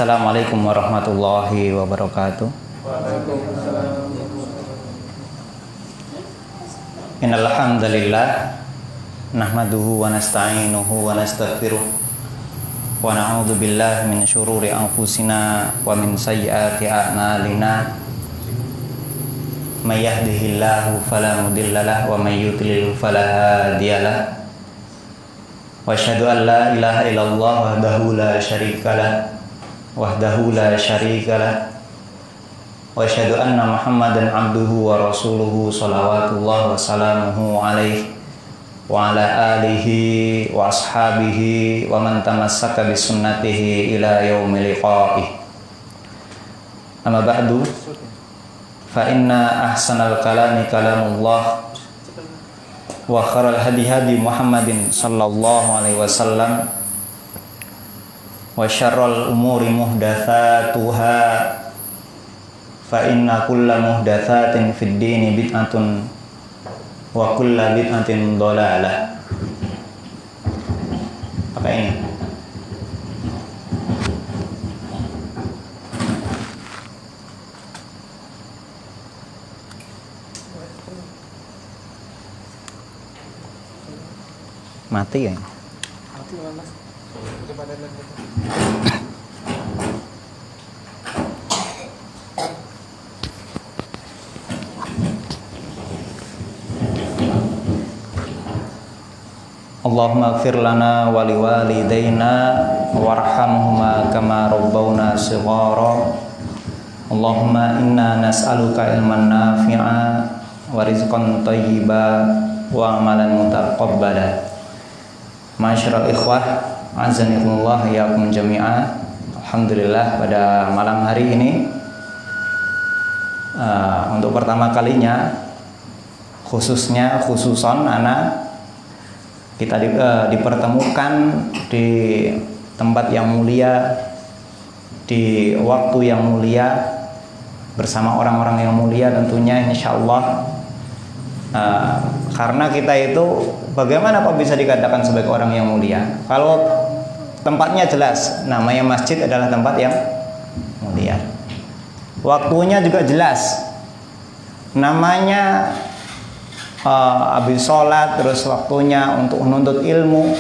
Assalamualaikum warahmatullahi wabarakatuh. Innal hamdalillah nahmaduhu wa nasta'inuhu wa nastaghfiruh wa na'udzu billahi min syururi anfusina wa min sayyiati a'malina. May yahdihillahu fala mudhillalah wa may yudlil fala hadiyalah. Wa asyhadu an la ilaha illallah wahdahu la syarikalah wa asyhadu anna Muhammadan abduhu wa rasuluhu shalawatullah wa salamuhu alaihi wa ala alihi wa ashabihi wa man tamassaka bi sunnatihi ila yaumil liqa'ih. Amma ba'du, fa inna ahsanal kalami kalamullah wa khairal hadi hadi Muhammadin sallallahu alaihi wasallam wa syarrul umuri muhdatsatuha fa inna kulla muhdatsatin fid dini bid'atun wa kulla bid'atin dhalalah. Apa ini? Mati ya? Mati Mas. Allahumma ighfir lana wa liwalidayna warhamhuma kama rabbawna shighara. Allahumma inna nas'aluka ilman nafi'a wa rizqan thayyiba wa amalan mutaqabbala. Masyarul ikhwah, azanikumullah yakum jami'ah. Alhamdulillah pada malam hari ini untuk pertama kalinya khususon anak kita dipertemukan di tempat yang mulia, di waktu yang mulia, bersama orang-orang yang mulia tentunya insyaallah. Karena kita itu bagaimana kok bisa dikatakan sebagai orang yang mulia? Kalau tempatnya jelas, namanya masjid adalah tempat yang mulia. Waktunya juga jelas, namanya habis sholat, terus waktunya untuk menuntut ilmu,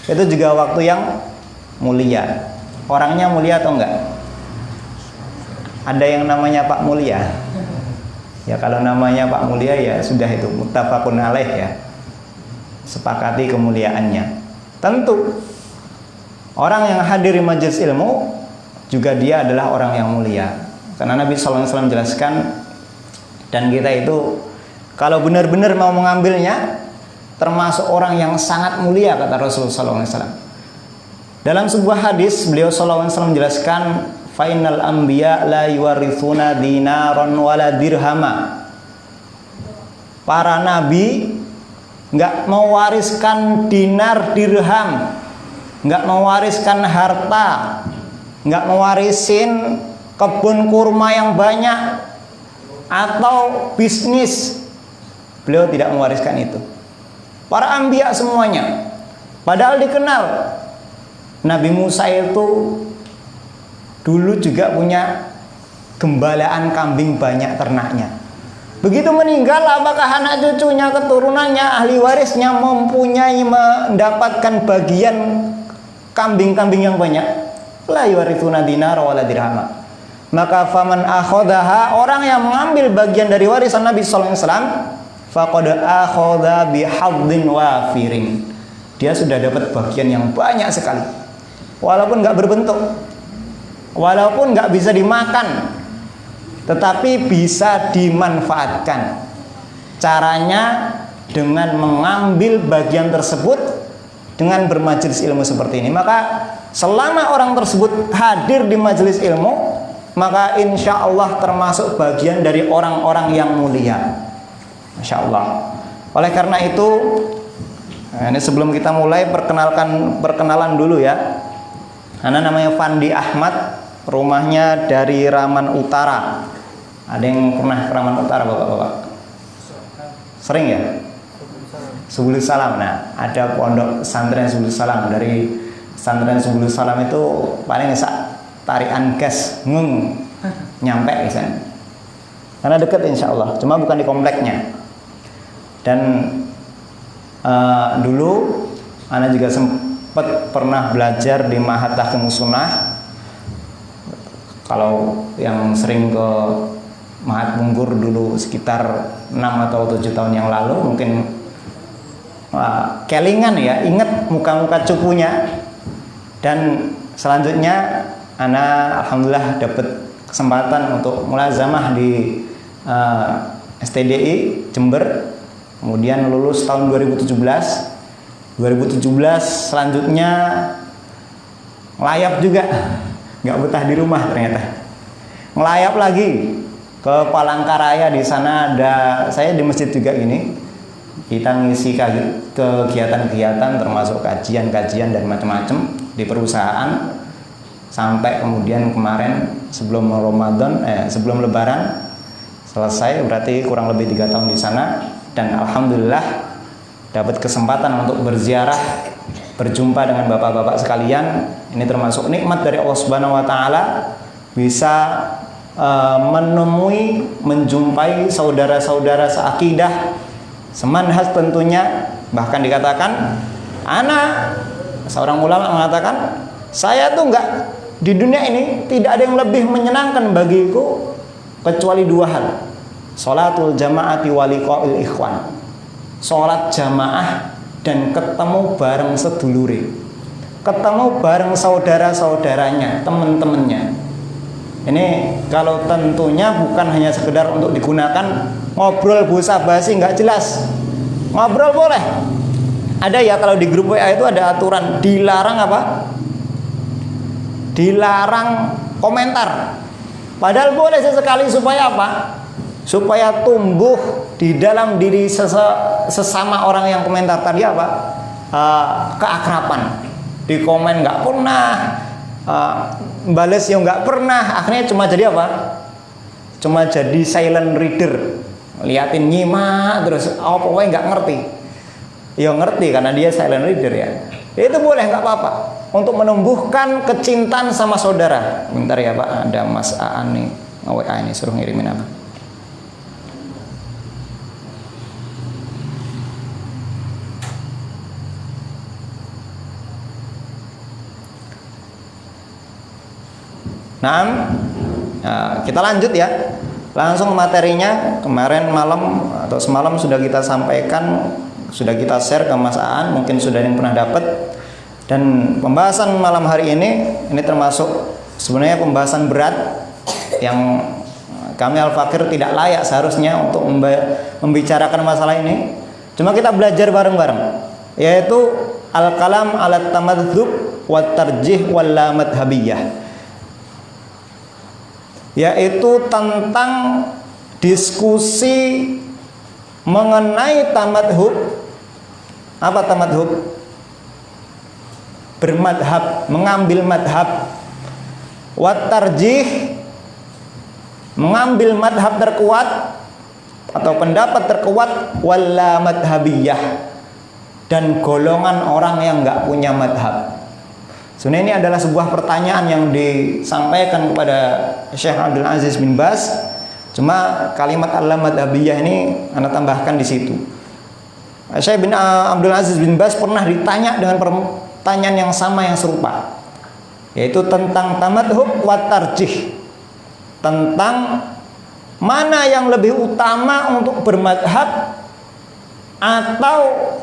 itu juga waktu yang mulia. Orangnya mulia atau enggak? Ada yang namanya Pak Mulia? Ya kalau namanya Pak Mulia ya sudah itu muttafaqun alaih ya, sepakati kemuliaannya. Tentu orang yang hadir di majelis ilmu juga dia adalah orang yang mulia, karena Nabi SAW menjelaskan, dan kita itu kalau benar-benar mau mengambilnya termasuk orang yang sangat mulia, kata Rasulullah SAW. Dalam sebuah hadis beliau SAW menjelaskan, fa'innal anbiya la yuwarithuna dinaron wala dirhama. Para nabi nggak mewariskan dinar dirham, nggak mewariskan harta, nggak mewarisin kebun kurma yang banyak atau bisnis. Beliau tidak mewariskan itu. Para anbiya semuanya. Padahal dikenal Nabi Musa itu dulu juga punya gembalaan kambing banyak ternaknya. Begitu meninggal, apakah anak cucunya, keturunannya, ahli warisnya mendapatkan bagian kambing-kambing yang banyak? La yuwarithuna dinara wala dirhama. Maka faman akhadha, orang yang mengambil bagian dari warisan Nabi sallallahu alaihi wasallam, faqad akhadha bihadhin wafirin. Dia sudah dapat bagian yang banyak sekali. Walaupun enggak berbentuk, walaupun nggak bisa dimakan, tetapi bisa dimanfaatkan. Caranya dengan mengambil bagian tersebut dengan bermajelis ilmu seperti ini. Maka selama orang tersebut hadir di majelis ilmu, maka insya Allah termasuk bagian dari orang-orang yang mulia. Masya Allah. Oleh karena itu, ini sebelum kita mulai perkenalan dulu ya. Anak namanya Fandi Ahmad, rumahnya dari Raman Utara. Ada yang pernah ke Raman Utara bapak-bapak? Sering ya? Subulus Salam. Nah, ada pondok pesantren Subulus Salam. Dari pesantren Subulus Salam itu paling tarikan gas nyampe di sana. Karena dekat insya Allah, cuma bukan di kompleknya. Dan dulu Ana juga sempat pernah belajar di Ma'had Tahqiqus Sunnah. Kalau yang sering ke Ma'had Bungkur dulu sekitar 6 atau 7 tahun yang lalu mungkin kelingan ya, ingat muka-muka cupunya. Dan selanjutnya Ana alhamdulillah dapat kesempatan untuk mulazamah di STDI Jember, kemudian lulus tahun 2017 selanjutnya ngelayap juga, nggak betah di rumah ternyata, ngelayap lagi ke Palangkaraya. Di sana ada saya di masjid juga gini, kita ngisi kegiatan-kegiatan termasuk kajian dan macam-macam di perusahaan, sampai kemudian kemarin sebelum Ramadan sebelum Lebaran selesai, berarti kurang lebih 3 tahun di sana. Dan alhamdulillah dapat kesempatan untuk berziarah, berjumpa dengan bapak-bapak sekalian. Ini termasuk nikmat dari Allah Subhanahu wa taala, bisa menemui, menjumpai saudara-saudara seakidah, semanhaj tentunya. Bahkan dikatakan, seorang ulama mengatakan, saya tuh enggak, di dunia ini tidak ada yang lebih menyenangkan bagiku kecuali 2 hal. Sholatul jamaati wa liqa'il ikhwan. Sholat jamaah dan ketemu bareng sedulure, ketemu bareng saudara-saudaranya, teman-temannya. Ini kalau tentunya bukan hanya sekedar untuk digunakan ngobrol basa-basi nggak jelas. Ngobrol boleh. Ada ya, kalau di grup WA itu ada aturan dilarang apa? Dilarang komentar. Padahal boleh sesekali, supaya apa? Supaya tumbuh di dalam diri sesama orang yang komentar tadi apa? Keakraban. Di komen nggak pernah, bales yang nggak pernah. Akhirnya cuma jadi apa? Cuma jadi silent reader, liatin, nyimak terus. Pokoknya nggak ngerti. Ya ngerti karena dia silent reader ya. Itu boleh, nggak apa-apa. Untuk menumbuhkan kecintaan sama saudara. Bentar ya Pak, ada Mas Aan nih, WA ini suruh ngirimin apa? Nah, kita lanjut ya. Langsung materinya. Kemarin malam atau semalam sudah kita sampaikan, sudah kita share ke Mas Aan, mungkin sudah yang pernah dapat. Dan pembahasan malam hari ini termasuk sebenarnya pembahasan berat yang kami Al-Fakir tidak layak seharusnya untuk membicarakan masalah ini. Cuma kita belajar bareng-bareng, yaitu al-kalam ala tamadzub wa tarjih wal la madhhabiyah, yaitu tentang diskusi mengenai tamadhub. Apa tamadhub? Bermadhab, mengambil madhab. Wat tarjih, mengambil madhab terkuat atau pendapat terkuat. Walla madhabiyah, dan golongan orang yang nggak punya madhab. Sebenarnya ini adalah sebuah pertanyaan yang disampaikan kepada Syekh Abdul Aziz bin Baz. Cuma kalimat al-madhabiyah ini Anda tambahkan di situ. Syekh bin Abdul Aziz bin Baz pernah ditanya dengan pertanyaan yang sama, yang serupa, yaitu tentang tamadhub wa tarjih, tentang mana yang lebih utama untuk bermadhab atau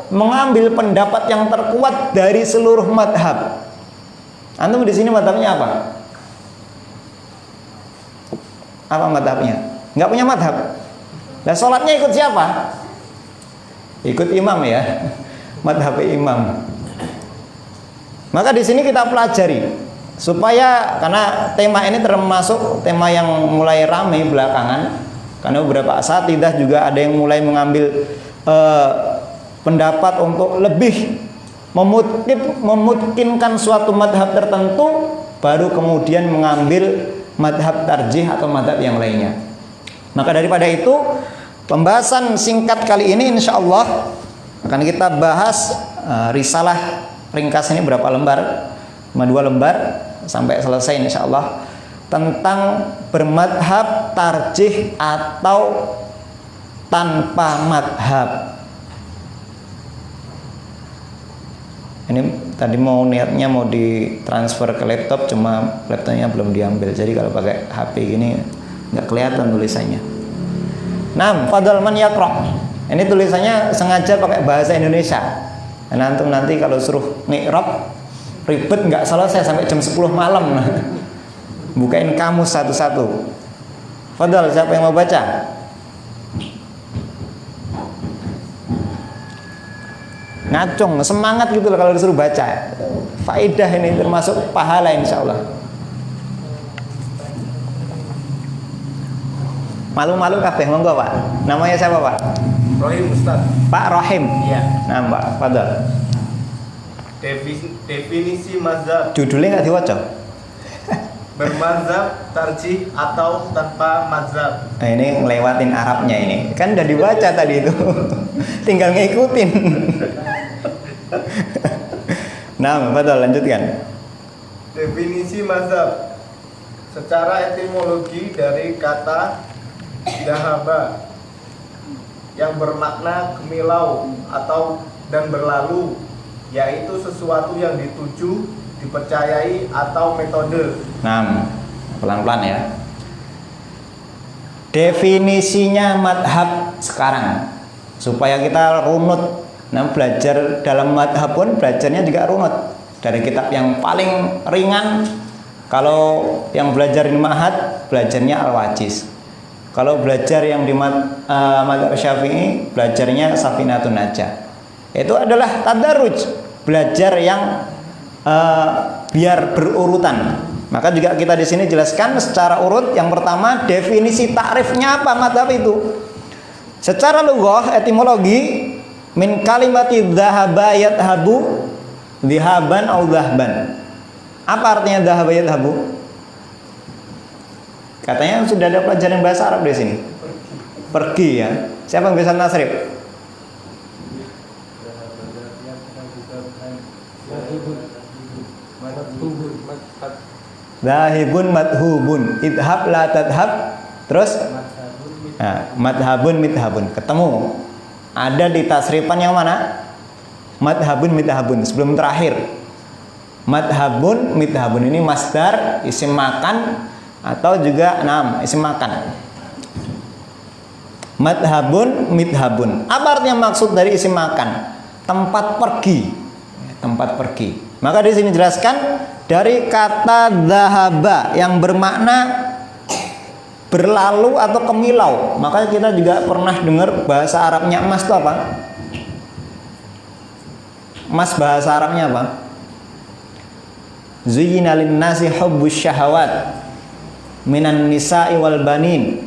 mengambil pendapat yang terkuat dari seluruh madhab. Antum di sini madhabnya apa? Apa madhabnya? Nggak punya madhab. Nah, sholatnya ikut siapa? Ikut imam ya, madhab imam. Maka di sini kita pelajari supaya, karena tema ini termasuk tema yang mulai ramai belakangan, karena beberapa asatidzah juga ada yang mulai mengambil pendapat untuk lebih memungkinkan suatu madhab tertentu, baru kemudian mengambil madhab tarjih atau madhab yang lainnya. Maka daripada itu, pembahasan singkat kali ini insya Allah akan kita bahas risalah ringkas ini berapa lembar? 2 lembar. sampai selesai insyaallah tentang bermadhab, tarjih atau tanpa madhab. Ini tadi niatnya mau ditransfer ke laptop, cuma laptopnya belum diambil. Jadi kalau pakai HP gini nggak kelihatan tulisannya. Nah, fadhal man yaqra. Ini tulisannya sengaja pakai bahasa Indonesia. Nah, nanti kalau suruh ni'rab ribet, nggak selesai sampai jam 10 malam. Bukain kamus satu-satu. Fadhal, siapa yang mau baca? Ngacung, semangat gitu loh kalau disuruh baca. Faedah ini termasuk pahala insyaallah. Malu-malu kabeh, monggo Pak. Namanya siapa Pak? Rohim Ustaz. Pak Rohim. Iya. Nah Pak, fadhal. Definisi mazhab. Judulnya nggak diwaca. Bermazhab, tarjih atau tanpa mazhab. Nah, ini ngelewatin Arabnya ini. Kan udah dibaca tadi itu. Tinggal ngikutin. Nah, betul, lanjutkan. Definisi mazhab secara etimologi dari kata dahaba yang bermakna kemilau atau dan berlalu, yaitu sesuatu yang dituju, dipercayai atau metode. Nah, pelan-pelan ya. Definisinya madhab sekarang supaya kita runut. Nah, belajar dalam madhab pun belajarnya juga runut dari kitab yang paling ringan. Kalau yang belajar di ma'had belajarnya Al-Wajiz. Kalau belajar yang di madhab Syafi'i belajarnya Safinatun Najah. Itu adalah tadarruj, belajar yang biar berurutan. Maka juga kita di sini jelaskan secara urut. Yang pertama, definisi takrifnya apa madhab itu. Secara lughah, etimologi, min kalimati dhahaba yadhabu dhihaban au dhahban. Apa artinya dhahaba yadhabu? Katanya sudah ada pelajaran bahasa Arab di sini. Pergi ya. Siapa yang bisa nasrif? Dhahibun madhubun, idhab la tadhab. Terus nah, madhabun midhabun, ketemu. Ada di tasrifan yang mana? Madhabun midhabun, sebelum terakhir. Madhabun midhabun ini masdar, isim makan atau juga nam, isim makan. Madhabun midhabun. Apa artinya maksud dari isim makan? Tempat pergi. Tempat pergi. Maka di sini jelaskan dari kata dhahaba yang bermakna berlalu atau kemilau. Makanya kita juga pernah dengar bahasa Arabnya emas itu apa? Emas bahasa Arabnya apa? Zuyyina lin-nasi hubbus syahawat minan nisa'i wal banin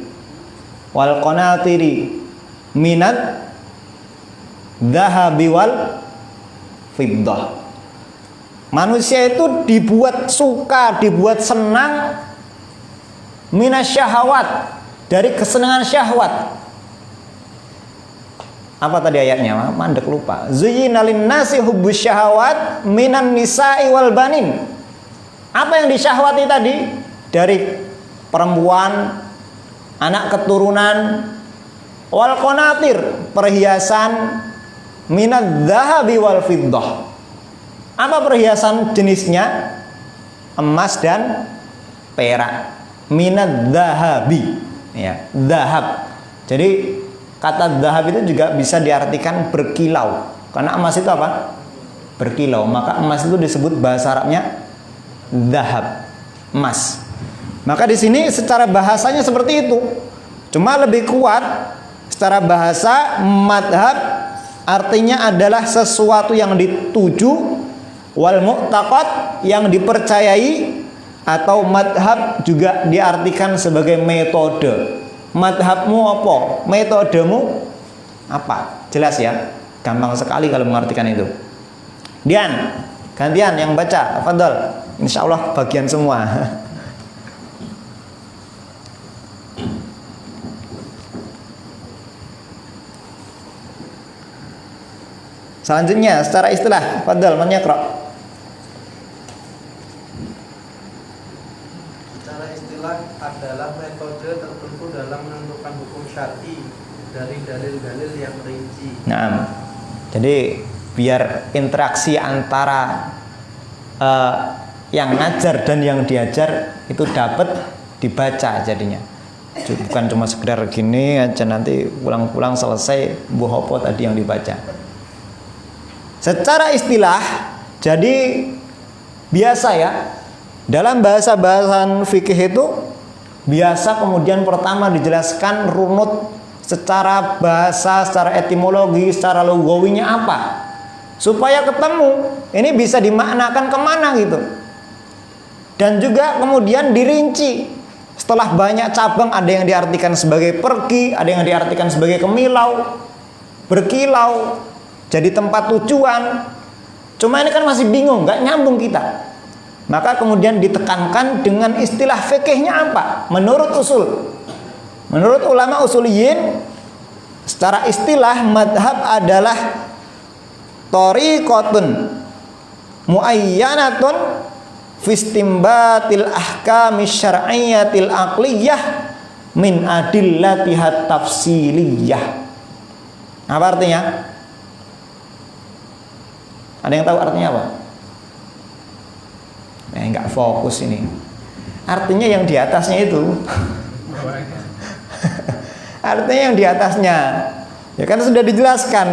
wal qanatiri minat dhahabi wal fiddah. Manusia itu dibuat suka, dibuat senang minasyahawat, dari kesenangan syahwat. Apa tadi ayatnya? Mandek lupa. Zuyyina lin-nasi hubbus syahawat minan nisa'i wal banin. Apa yang disyahwati tadi? Dari perempuan, anak keturunan, wal qanatir, perhiasan, minadz dzahabi wal fiddah. Apa perhiasan jenisnya? Emas dan perak. Minadz dzahabi, ya, zahab. Jadi kata zahab itu juga bisa diartikan berkilau. Karena emas itu apa? Berkilau. Maka emas itu disebut bahasa Arabnya zahab, emas. Maka di sini secara bahasanya seperti itu. Cuma lebih kuat secara bahasa madhab artinya adalah sesuatu yang dituju, wal mu'taqad yang dipercayai, atau madhab juga diartikan sebagai metode. Madhabmu apa? Metodemu apa? Jelas ya? Gampang sekali kalau mengartikan itu. Dian, gantian yang baca. Fadhal. Insyaallah bagian semua. Selanjutnya secara istilah, fadhal man yaqra. adalah metode tertentu dalam menentukan hukum syar'i dari dalil-dalil yang rinci. Nah, jadi biar interaksi antara yang ngajar dan yang diajar itu dapat dibaca jadinya. Bukan cuma sekedar gini aja nanti pulang-pulang selesai buhopo tadi yang dibaca. Secara istilah, jadi biasa ya, dalam bahasa-bahasan fikih itu biasa kemudian pertama dijelaskan runut secara bahasa, secara etimologi, secara lugawinya apa, supaya ketemu ini bisa dimaknakan kemana gitu. Dan juga kemudian dirinci. Setelah banyak cabang, ada yang diartikan sebagai pergi, ada yang diartikan sebagai kemilau, berkilau, jadi tempat tujuan. Cuma ini kan masih bingung, nggak nyambung kita. Maka kemudian ditekankan dengan istilah fikihnya apa? Menurut usul. Menurut ulama usuliyin, secara istilah madhab adalah thariqatun muayyanatun fistimbatil ahkami syar'iyyatil aqliyah min adillatihat tafsiliyah. Apa artinya? Ada yang tahu artinya apa? Nggak fokus ini. Artinya yang di atasnya itu. Artinya yang di atasnya. Ya kan sudah dijelaskan.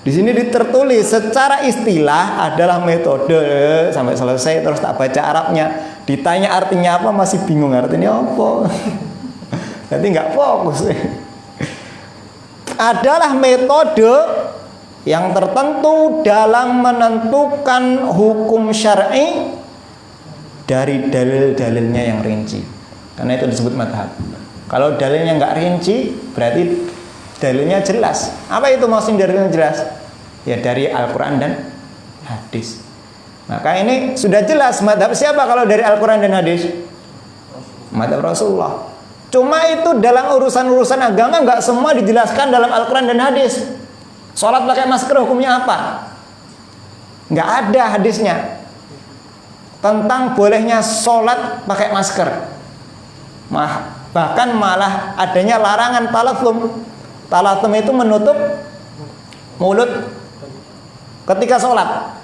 Di sini tertulis secara istilah adalah metode sampai selesai, terus tak baca Arabnya. Ditanya artinya apa masih bingung artinya apa. Jadi nggak fokus. Adalah metode yang tertentu dalam menentukan hukum syar'i dari dalil-dalilnya yang rinci. Karena itu disebut madhab. Kalau dalilnya nggak rinci, berarti dalilnya jelas. Apa itu maksudnya dalilnya jelas? Ya dari Al-Quran dan hadis. Maka ini sudah jelas madhab siapa kalau dari Al-Quran dan hadis? Madhab Rasulullah. Cuma itu dalam urusan-urusan agama nggak semua dijelaskan dalam Al-Quran dan hadis. Sholat pakai masker hukumnya apa? Nggak ada hadisnya tentang bolehnya sholat pakai masker. Bahkan malah adanya larangan talathum. Talathum itu menutup mulut ketika sholat.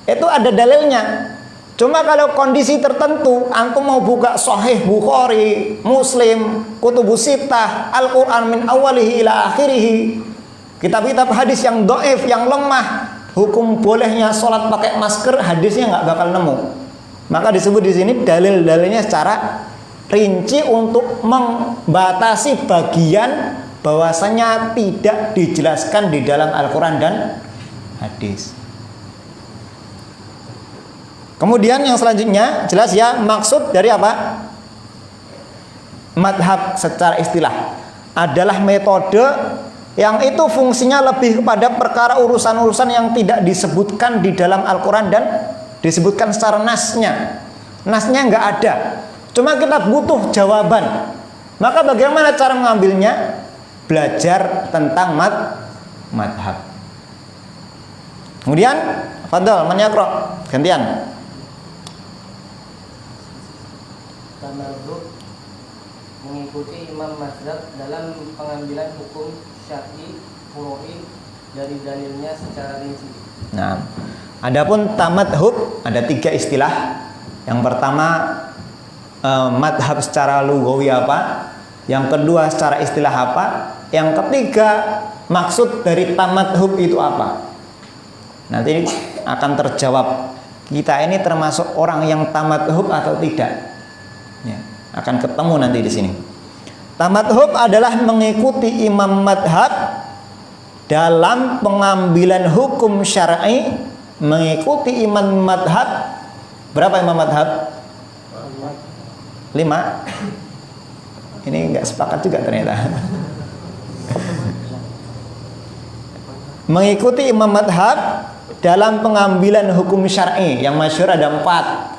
Itu ada dalilnya. Cuma kalau kondisi tertentu, antum mau buka Sahih Bukhari, Muslim, Kutubus Sittah, Al-Quran min awalihi ila akhirihi, kitab-kitab hadis yang dhaif, yang lemah, hukum bolehnya sholat pakai masker, hadisnya nggak bakal nemu. Maka disebut di sini dalil-dalilnya secara rinci untuk membatasi bagian bahwasanya tidak dijelaskan di dalam Al-Quran dan hadis. Kemudian yang selanjutnya jelas ya maksud dari apa? Madhab secara istilah adalah metode yang itu fungsinya lebih kepada perkara urusan-urusan yang tidak disebutkan di dalam Al-Quran dan disebutkan secara nasnya. Nasnya nggak ada. Cuma kita butuh jawaban. Maka bagaimana cara mengambilnya? Belajar tentang madhab. Kemudian fadhal man yaqra, gantian. Tamarruk mengikuti imam mazhab dalam pengambilan hukum syar'i furu'i dari dalilnya secara rinci. Nah, adapun tamadhub ada 3 istilah. Yang pertama madhab secara lugawi apa? Yang kedua secara istilah apa? Yang ketiga maksud dari tamadhub itu apa? Nanti akan terjawab kita ini termasuk orang yang tamadhub atau tidak. Ya, akan ketemu nanti di sini. Tamadhub adalah mengikuti imam madhab dalam pengambilan hukum syar'i, mengikuti imam madhab. Berapa imam madhab? 5. Ini nggak sepakat juga ternyata. Mengikuti imam madhab dalam pengambilan hukum syar'i, yang masyhur ada 4.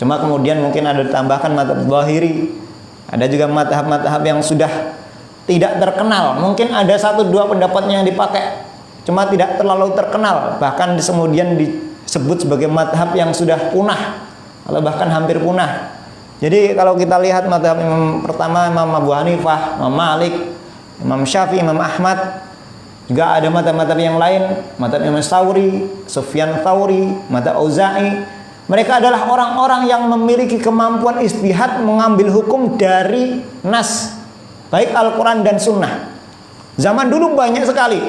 Cuma kemudian mungkin ada ditambahkan madhab zahiri. Ada juga madhab-madhab yang sudah tidak terkenal. Mungkin ada 1-2 pendapatnya yang dipakai, cuma tidak terlalu terkenal. Bahkan kemudian disebut sebagai madhab yang sudah punah atau bahkan hampir punah. Jadi kalau kita lihat mazhab Imam pertama Imam Abu Hanifah, Imam Malik, Imam Syafi'i, Imam Ahmad, juga ada mazhab-mazhab yang lain, mazhab Imam Tsauri, Sufyan Tsauri, mazhab Auza'i. Mereka adalah orang-orang yang memiliki kemampuan ijtihad mengambil hukum dari nas, baik Al-Quran dan Sunnah. Zaman dulu banyak sekali,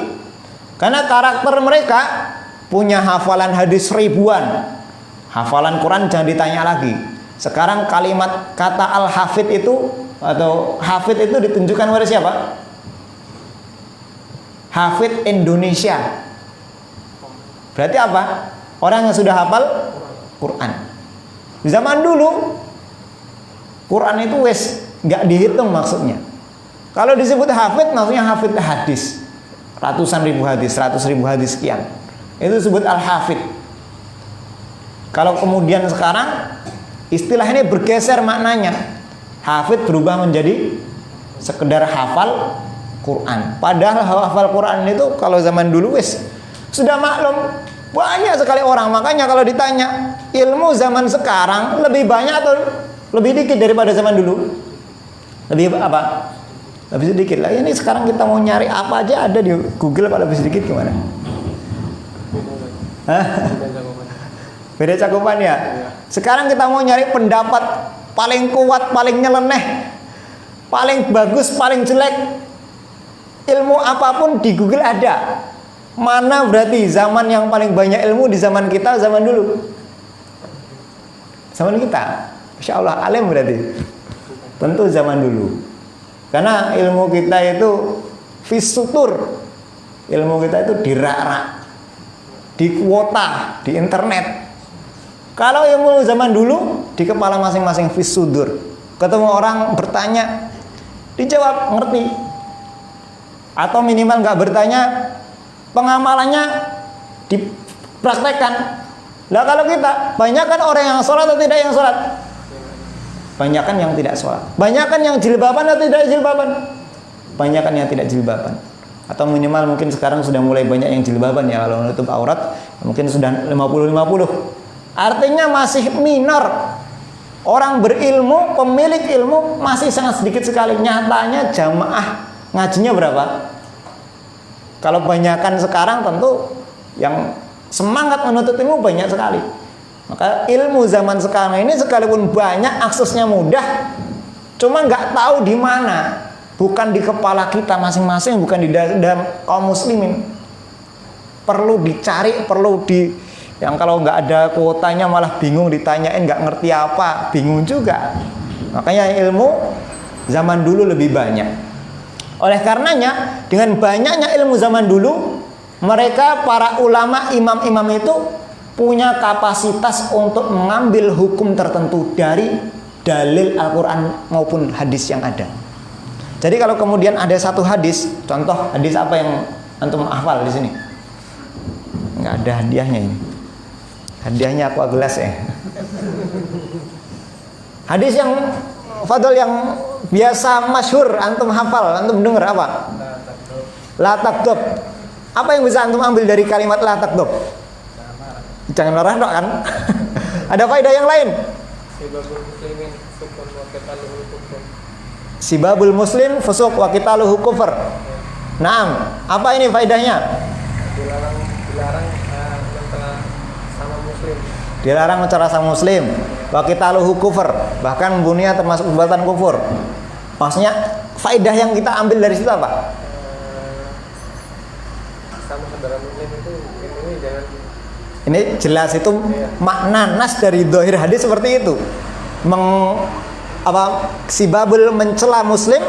karena karakter mereka punya hafalan hadis ribuan, hafalan Quran jangan ditanya lagi. Sekarang kalimat kata al-hafid itu atau hafid itu ditunjukkan oleh siapa? Hafid Indonesia. Berarti apa? Orang yang sudah hafal Quran. Di zaman dulu Quran itu wes nggak dihitung maksudnya. Kalau disebut hafid maksudnya hafid hadis. Ratusan ribu hadis, 100.000 hadis sekian. Itu disebut al-hafid. Kalau kemudian sekarang istilah ini bergeser maknanya. Hafid berubah menjadi sekedar hafal Quran. Padahal hafal Quran itu kalau zaman dulu wis sudah maklum banyak sekali orang. Makanya kalau ditanya ilmu zaman sekarang lebih banyak atau lebih dikit daripada zaman dulu? Lebih apa? Lebih sedikit lah. Ini sekarang kita mau nyari apa aja ada di Google, apa lebih sedikit gimana? Hah? Beda cakupan ya? Sekarang kita mau nyari pendapat paling kuat, paling nyeleneh, paling bagus, paling jelek, ilmu apapun di Google ada. Mana berarti zaman yang paling banyak ilmu di zaman kita, zaman dulu? Zaman kita. Masya Allah, alim berarti. Tentu zaman dulu. Karena ilmu kita itu fisutur. Ilmu kita itu dirak-rak, di kuota, di internet. Kalau ilmu zaman dulu di kepala masing-masing fisudur. Ketemu orang bertanya, dijawab ngerti. Atau minimal nggak bertanya, pengamalannya dipraktekkan. Lah kalau kita, banyakan orang yang sholat atau tidak yang sholat? Banyakan yang tidak sholat. Banyakan yang jilbaban atau tidak jilbaban? Banyakan yang tidak jilbaban. Atau minimal mungkin sekarang sudah mulai banyak yang jilbaban ya. Kalau menutup aurat mungkin sudah 50-50. Artinya masih minor. Orang berilmu, pemilik ilmu masih sangat sedikit sekali. Nyatanya jamaah ngajinya berapa? Kalau banyakan sekarang tentu yang semangat menuntut ilmu banyak sekali. Maka ilmu zaman sekarang ini sekalipun banyak, aksesnya mudah, cuma nggak tahu di mana. Bukan di kepala kita masing-masing, bukan di dalam kaum muslimin. Perlu dicari, perlu yang kalau nggak ada kuotanya malah bingung ditanyain, nggak ngerti apa, bingung juga. Makanya ilmu zaman dulu lebih banyak. Oleh karenanya, dengan banyaknya ilmu zaman dulu, mereka para ulama, imam-imam itu punya kapasitas untuk mengambil hukum tertentu dari dalil Al-Quran maupun hadis yang ada. Jadi kalau kemudian ada satu hadis, contoh hadis apa yang antum hafal di sini? Nggak ada hadiahnya ini. Hadiahnya aqua gelas ya. Hadis yang fadl yang biasa masyhur antum hafal, antum dengar apa? La takdub. Apa yang bisa antum ambil dari kalimat la takdub? Jangan marah dok kan? Ada faedah yang lain? Sibabul muslim fusuq wa qitaluhu kufur. Naam, apa ini faedahnya? Dilarang sama muslim. Dilarang mencela sama muslim. Wa qitaluhu kufur, bahkan membunuhnya termasuk perbuatan kufur. Maksudnya faedah yang kita ambil dari situ apa? Sama saudara muslim itu ini jangan. Ini jelas itu makna nas dari dzahir hadis seperti itu. Sibabul mencela muslim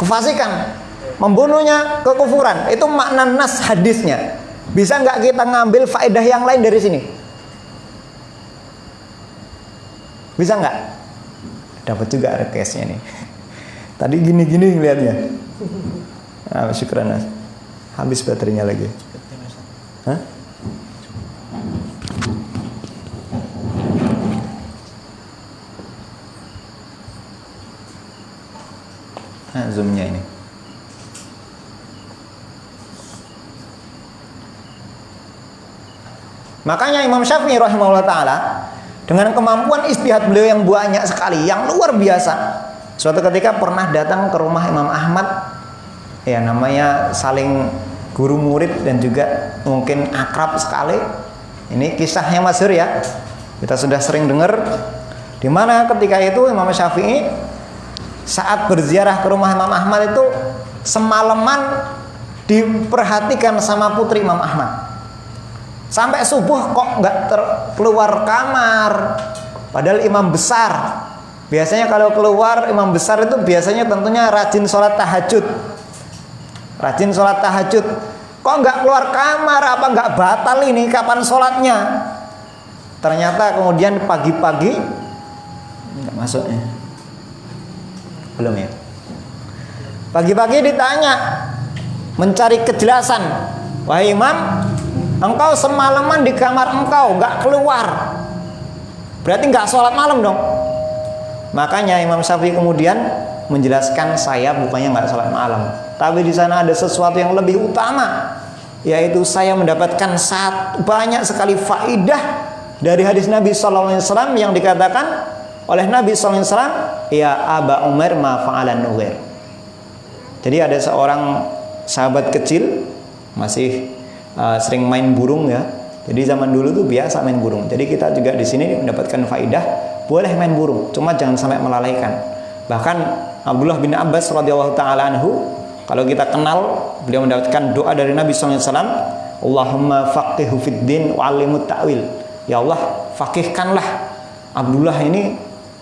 kefasikan, membunuhnya kekufuran. Itu makna nas hadisnya. Bisa nggak kita ngambil faedah yang lain dari sini? Bisa nggak? Dapat juga requestnya nih. Tadi gini-gini ngeliatnya. Ah, syukran Mas. Habis baterainya lagi. Hah? Zoomnya ini. Makanya Imam Syafi'i rahimahullah ta'ala Dengan kemampuan ijtihad beliau yang banyak sekali, yang luar biasa. Suatu ketika pernah datang ke rumah Imam Ahmad, ya namanya saling guru murid dan juga mungkin akrab sekali. Ini kisahnya masyhur ya, kita sudah sering dengar. Di mana ketika itu Imam Syafi'i saat berziarah ke rumah Imam Ahmad itu semalaman diperhatikan sama putri Imam Ahmad. Sampai subuh kok nggak keluar kamar. Padahal imam besar. Biasanya kalau keluar imam besar itu biasanya tentunya rajin sholat tahajud. Rajin sholat tahajud. Kok nggak keluar kamar? Apa nggak batal ini? Kapan sholatnya? Ternyata kemudian pagi-pagi nggak masuknya. Belum ya. Pagi-pagi ditanya, mencari kejelasan. Wahai imam, engkau semalaman di kamar engkau nggak keluar, berarti nggak sholat malam dong. Makanya Imam Syafi'i kemudian menjelaskan, saya bukannya nggak sholat malam, tapi di sana ada sesuatu yang lebih utama, yaitu saya mendapatkan banyak sekali faidah dari hadis Nabi SAW yang dikatakan oleh Nabi SAW, ya Aba Umar ma fa'alan Nugair. Jadi ada seorang sahabat kecil masih sering main burung ya. Jadi zaman dulu tuh biasa main burung. Jadi kita juga di sini mendapatkan faidah, boleh main burung, cuma jangan sampai melalaikan. Bahkan Abdullah bin Abbas radhiyallahu taala anhu, kalau kita kenal, beliau mendapatkan doa dari Nabi SAW, Allahumma faqihhu fid din wa 'allimhu ta'wil. Ya Allah, faqihkanlah Abdullah ini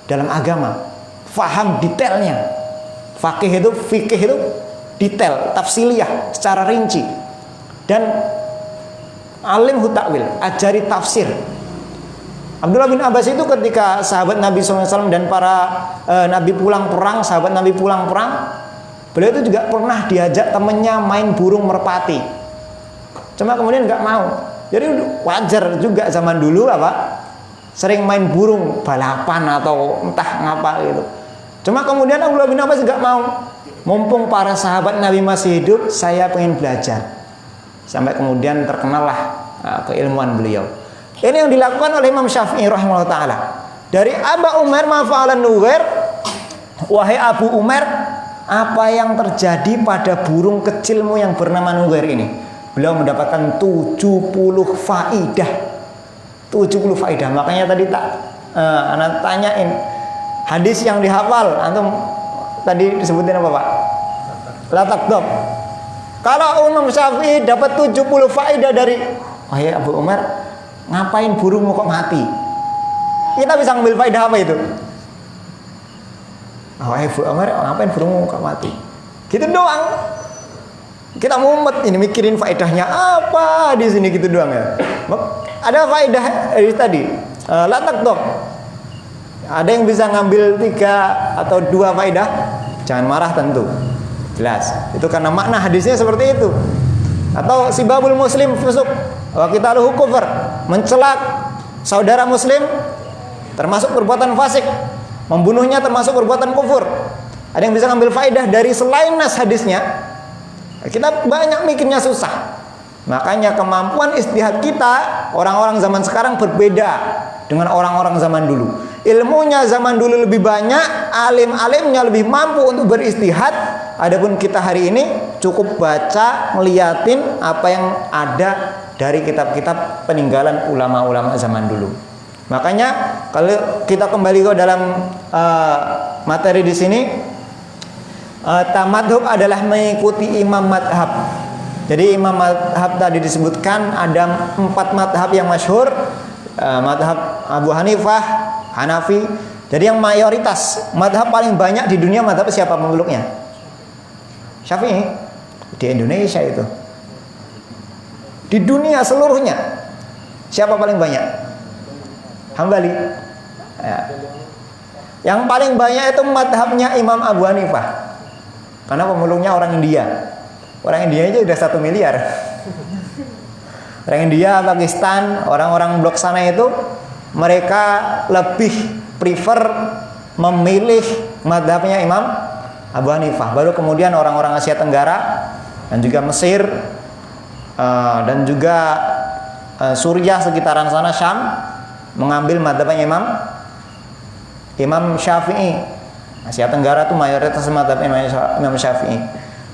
dalam agama, faham detailnya. Faqih itu, fikih itu detail, tafsiliyah secara rinci. Dan alimhu ta'wil, ajari tafsir. Abdullah bin Abbas itu ketika sahabat Nabi SAW dan para Nabi pulang perang, sahabat Nabi pulang perang, beliau itu juga pernah diajak temannya main burung merpati. Cuma kemudian nggak mau. Jadi wajar juga zaman dulu sering main burung balapan atau entah ngapa gitu. Cuma kemudian Abdullah bin Abbas nggak mau. Mumpung para sahabat Nabi masih hidup, saya pengen belajar. Sampai kemudian terkenallah keilmuan beliau. Ini yang dilakukan oleh Imam Syafi'i rahimahullah ta'ala. Dari Aba Umar ma fa'alan Nugair, wahai Abu Umar, apa yang terjadi pada burung kecilmu yang bernama Nugair ini? Beliau mendapatkan 70 faidah. 70 faidah. Makanya tadi anak tanyain hadis yang dihafal, antum tadi disebutin apa Pak? La taqdab. Kalau Imam Syafi'i dapat 70 faidah dari, wahai Abu Umar, ngapain burungmu kok mati? Kita bisa ngambil faidah apa itu? Wahai Abu Umar, ngapain burungmu kok mati? Gitu doang. Kita mumet ini mikirin faedahnya apa di sini gitu doang ya. Ada faedah dari tadi. La taqdab. Ada yang bisa ngambil 3 atau 2 faedah? Jangan marah tentu. Jelas. Itu karena makna hadisnya seperti itu. Atau sibabul muslim fusuk wa qitaluhu kufur. Mencelak saudara muslim termasuk perbuatan fasik. Membunuhnya termasuk perbuatan kufur. Ada yang bisa ngambil faedah dari selain nas hadisnya. Kita banyak mikirnya susah. Makanya kemampuan ijtihad kita orang-orang zaman sekarang berbeda dengan orang-orang zaman dulu. Ilmunya zaman dulu lebih banyak, alim-alimnya lebih mampu untuk beristihad. Adapun kita hari ini cukup baca, ngeliatin apa yang ada dari kitab-kitab peninggalan ulama-ulama zaman dulu. Makanya kalau kita kembali ke dalam materi di sini, tamadhub adalah mengikuti imam madhab. Jadi imam madhab tadi disebutkan ada 4 madhab yang masyhur, madhab Abu Hanifah, Hanafi. Jadi yang mayoritas madhab paling banyak di dunia madhab siapa pemeluknya? Syafi'i. Di Indonesia itu. Di dunia seluruhnya siapa paling banyak? Hambali. Ya. Yang paling banyak itu madhabnya Imam Abu Hanifah. Karena pemeluknya orang India. Orang India aja udah 1 miliar. Orang India, Pakistan, orang-orang blok sana itu mereka lebih prefer memilih madhabnya Imam Abu Hanifah. Baru kemudian orang-orang Asia Tenggara dan juga Mesir dan juga Suriah sekitaran sana, Syam, mengambil madhabnya Imam Syafi'i. Asia Tenggara tuh mayoritas madhab Imam Syafi'i.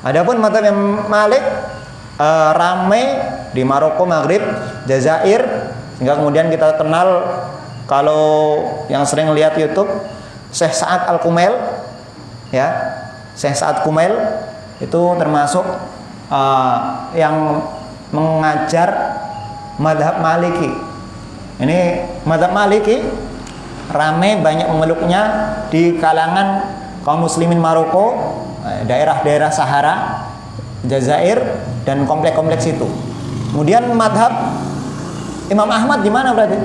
Adapun madhab Imam Malik ramai di Maroko, Maghrib, Jazair, sehingga kemudian kita kenal, kalau yang sering lihat YouTube, Syekh Sa'ad Al-Kumail, ya, Syekh Sa'ad Kumail itu termasuk yang mengajar madhab Maliki. Ini madhab Maliki ramai, banyak pemeluknya di kalangan kaum muslimin Maroko, daerah-daerah Sahara, Jazair, dan kompleks-kompleks itu. Kemudian madhab Imam Ahmad di mana berarti?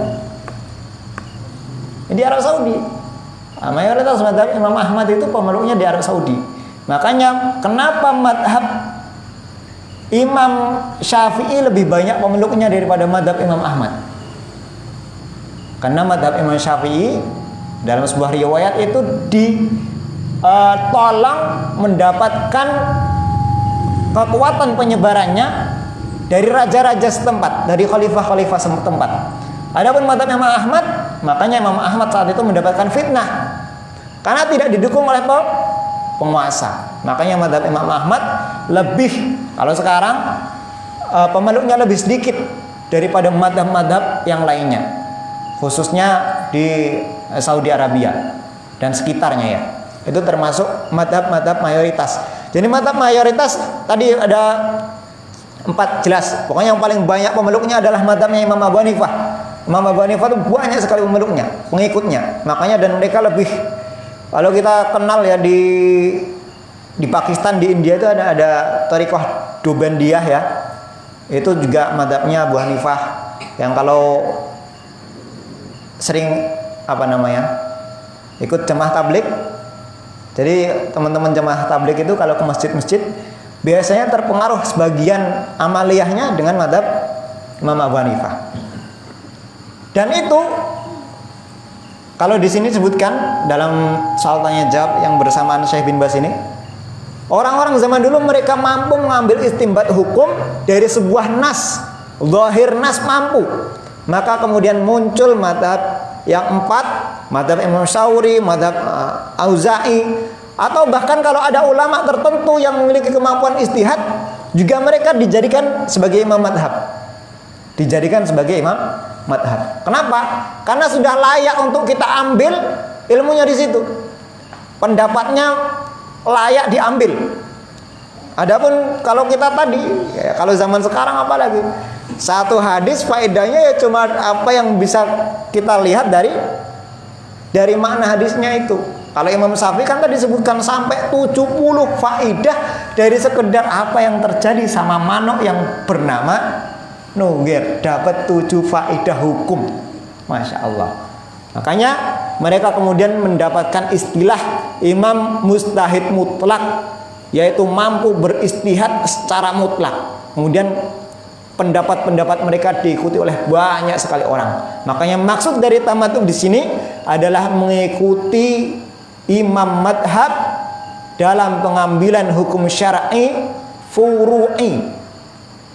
Di Arab Saudi. Mayoritas madhab Imam Ahmad itu pemeluknya di Arab Saudi. Makanya kenapa madhab Imam Syafi'i lebih banyak pemeluknya daripada madhab Imam Ahmad? Karena madhab Imam Syafi'i dalam sebuah riwayat itu ditolong mendapatkan kekuatan penyebarannya dari raja-raja setempat, dari khalifah-khalifah setempat. Adapun madhab Imam Ahmad, makanya Imam Ahmad saat itu mendapatkan fitnah karena tidak didukung oleh penguasa. Makanya madhab Imam Ahmad lebih, kalau sekarang pemeluknya lebih sedikit daripada madhab-madhab yang lainnya, khususnya di Saudi Arabia dan sekitarnya ya. Itu termasuk madhab-madhab mayoritas. Jadi madhab mayoritas tadi ada 4 jelas. Pokoknya yang paling banyak pemeluknya adalah madhabnya Imam Abu Hanifah. Imam Abu Hanifah itu banyak sekali pemeluknya, pengikutnya. Makanya dan mereka lebih, kalau kita kenal ya di Pakistan, di India itu ada Thariqah Dobandiyah ya. Itu juga madhabnya Abu Hanifah, yang kalau sering ikut jemaah tabligh. Jadi teman-teman jemaah tabligh itu kalau ke masjid-masjid biasanya terpengaruh sebagian amaliyahnya dengan madhab Imam Abu Hanifah. Dan itu kalau di sini disebutkan dalam soal tanya jawab yang bersamaan Syekh bin Bas ini, orang-orang zaman dulu mereka mampu mengambil istinbat hukum dari sebuah nas, zahir nas mampu. Maka kemudian muncul madhab yang 4, madhab Imam Syafi'i, madhab Auza'i, atau bahkan kalau ada ulama tertentu yang memiliki kemampuan ijtihad, juga mereka dijadikan sebagai imam madhab. Dijadikan sebagai imam madhab. Kenapa? Karena sudah layak untuk kita ambil ilmunya di situ. Pendapatnya layak diambil. Adapun kalau kita tadi, kalau zaman sekarang apalagi, satu hadis faedahnya ya cuma apa yang bisa kita lihat dari makna hadisnya itu. Kalau Imam Syafi'i kan tadi disebutkan sampai 70 faedah dari sekedar apa yang terjadi sama manuk yang bernama Nugir, dapat 7 faedah hukum. Masya Allah. Makanya mereka kemudian mendapatkan istilah Imam Mujtahid Mutlak, yaitu mampu beristihad secara mutlak. Kemudian pendapat-pendapat mereka diikuti oleh banyak sekali orang. Makanya maksud dari tamattu di sini adalah mengikuti imam madhab dalam pengambilan hukum syar'i furu'i.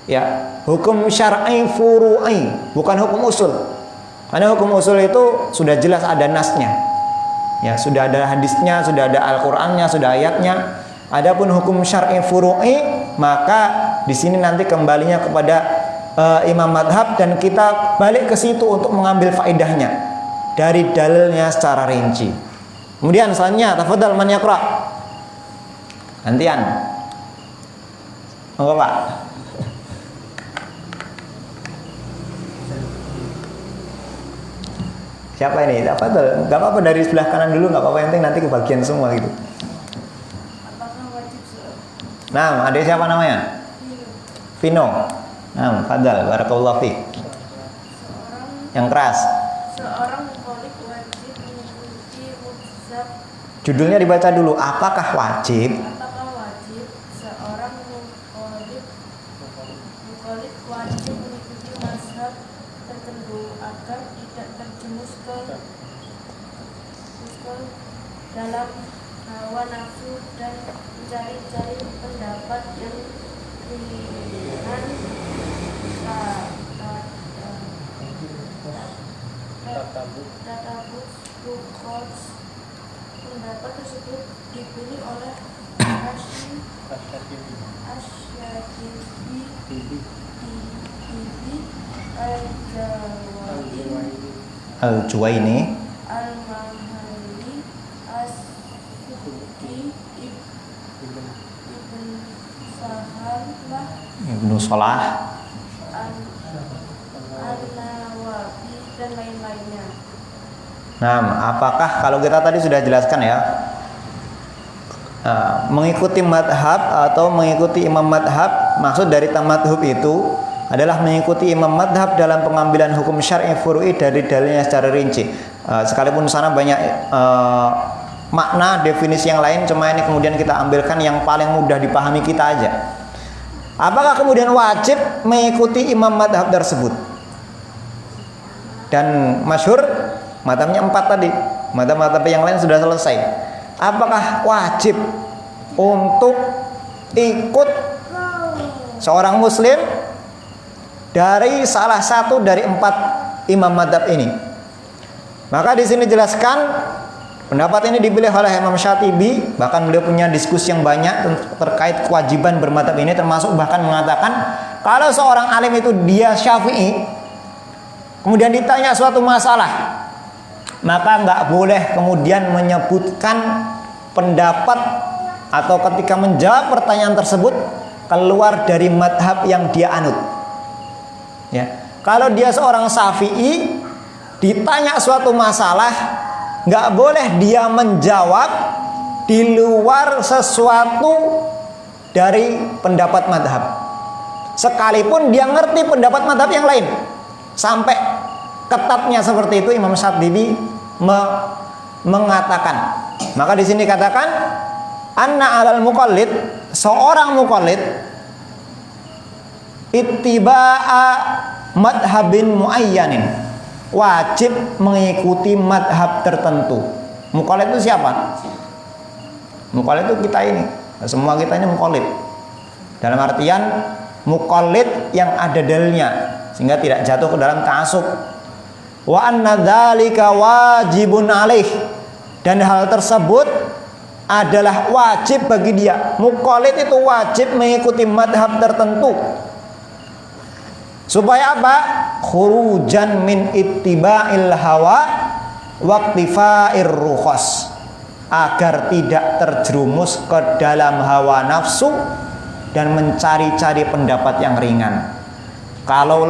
Ya, hukum syar'i furu'i, bukan hukum usul. Karena hukum usul itu sudah jelas ada nasnya. Ya, sudah ada hadisnya, sudah ada Al-Qur'annya, sudah ayatnya. Adapun hukum syar'i furu'i, maka di sini nanti kembalinya kepada imam madhab, dan kita balik ke situ untuk mengambil faedahnya dari dalilnya secara rinci. Kemudian selanjutnya, tafadhal man yaqra. Gantian. Monggo Pak. Siapa ini? Tafadhal. Enggak apa-apa dari sebelah kanan dulu, enggak apa-apa, yang penting nanti kebagian semua gitu. Nah, adik siapa namanya? Vino. Nah, fadal, barakallahu fiik. Yang keras. Seorang mukallaf wajib mengikuti mazhab. Judulnya dibaca dulu. Apakah wajib? Apakah wajib seorang mukallaf wajib mengikuti mazhab tertentu agar tidak terjerumus ke dalam hawa nafsu dan mencari-cari pendapat yang ringan pendapat tersebut dipilih oleh Asyadibi Al-Juwaini, Al-Mahali, As-Suki, Ibn Sahalah, Ibnu Salah. An-Nawawi, dan lain-lainnya. Nah, apakah kalau kita tadi sudah jelaskan ya, mengikuti madhab atau mengikuti imam madhab, maksud dari tamadhub itu adalah mengikuti imam madhab dalam pengambilan hukum syar'i furu'i dari dalilnya secara rinci. Sekalipun sana banyak makna definisi yang lain, cuma ini kemudian kita ambilkan yang paling mudah dipahami kita aja. Apakah kemudian wajib mengikuti imam madhab tersebut? Dan masyhur madhabnya 4 tadi, madhab-madhab yang lain sudah selesai. Apakah wajib untuk ikut seorang muslim dari salah satu dari 4 imam madhab ini? Maka di sini jelaskan pendapat ini dipilih oleh Imam Syatibi, bahkan beliau punya diskusi yang banyak terkait kewajiban bermadhab ini, termasuk bahkan mengatakan kalau seorang alim itu dia Syafi'i, kemudian ditanya suatu masalah, maka nggak boleh kemudian menyebutkan pendapat atau ketika menjawab pertanyaan tersebut keluar dari madhab yang dia anut. Ya, kalau dia seorang Syafi'i, ditanya suatu masalah, nggak boleh dia menjawab di luar sesuatu dari pendapat madhab, sekalipun dia ngerti pendapat madhab yang lain. Sampai ketatnya seperti itu Imam Syatibi mengatakan. Maka di sini katakan anna alal muqallid, seorang muqallid ittiba'a madhabin muayyanin, wajib mengikuti madhab tertentu. Muqallid itu siapa? Muqallid itu kita ini, semua kita ini muqallid. Dalam artian muqallid yang ada dalilnya, sehingga tidak jatuh ke dalam ta'assub. Wa anna dzalika wajibun alaih, dan hal tersebut adalah wajib bagi dia. Muqallid itu wajib mengikuti madhab tertentu. Supaya apa? Khurujan min ittiba'il hawa waqtifa'ir rukhas, agar tidak terjerumus ke dalam hawa nafsu dan mencari-cari pendapat yang ringan. Kalau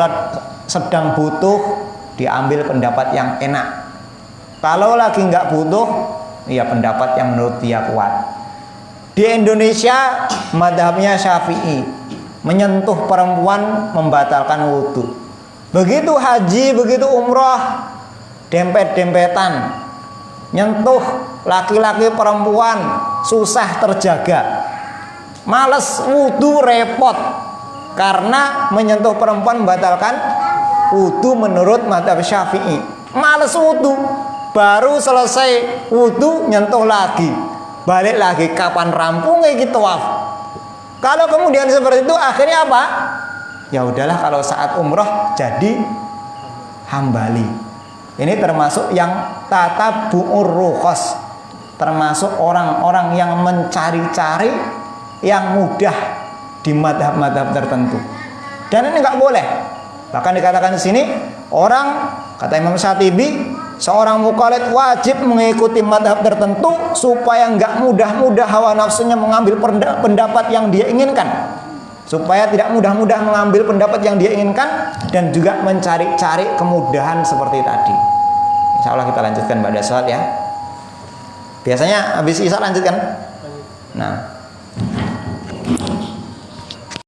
sedang butuh, diambil pendapat yang enak. Kalau lagi nggak butuh, ya pendapat yang menurut dia kuat. Di Indonesia madhabnya Syafi'i, menyentuh perempuan membatalkan wudhu. Begitu haji, begitu umroh, dempet-dempetan, nyentuh laki-laki perempuan susah terjaga, males wudhu, repot, karena menyentuh perempuan membatalkan wudhu menurut madhab Syafi'i. Males wudhu, baru selesai wudhu nyentuh lagi, balik lagi, kapan rampungnya gitu tawaf. Kalau kemudian seperti itu akhirnya apa? Ya udahlah, kalau saat umroh jadi hambali. Ini termasuk yang tatabu'ur rukhas, termasuk orang-orang yang mencari-cari yang mudah di madhab-madhab tertentu. Dan ini nggak boleh. Bahkan dikatakan di sini, orang, kata Imam Syatibi, seorang muqallid wajib mengikuti madhab tertentu supaya nggak mudah-mudah hawa nafsunya mengambil pendapat yang dia inginkan, supaya tidak mudah-mudah mengambil pendapat yang dia inginkan, dan juga mencari-cari kemudahan seperti tadi. Insya Allah kita lanjutkan pada saat ya. Biasanya habis isya lanjutkan. Nah.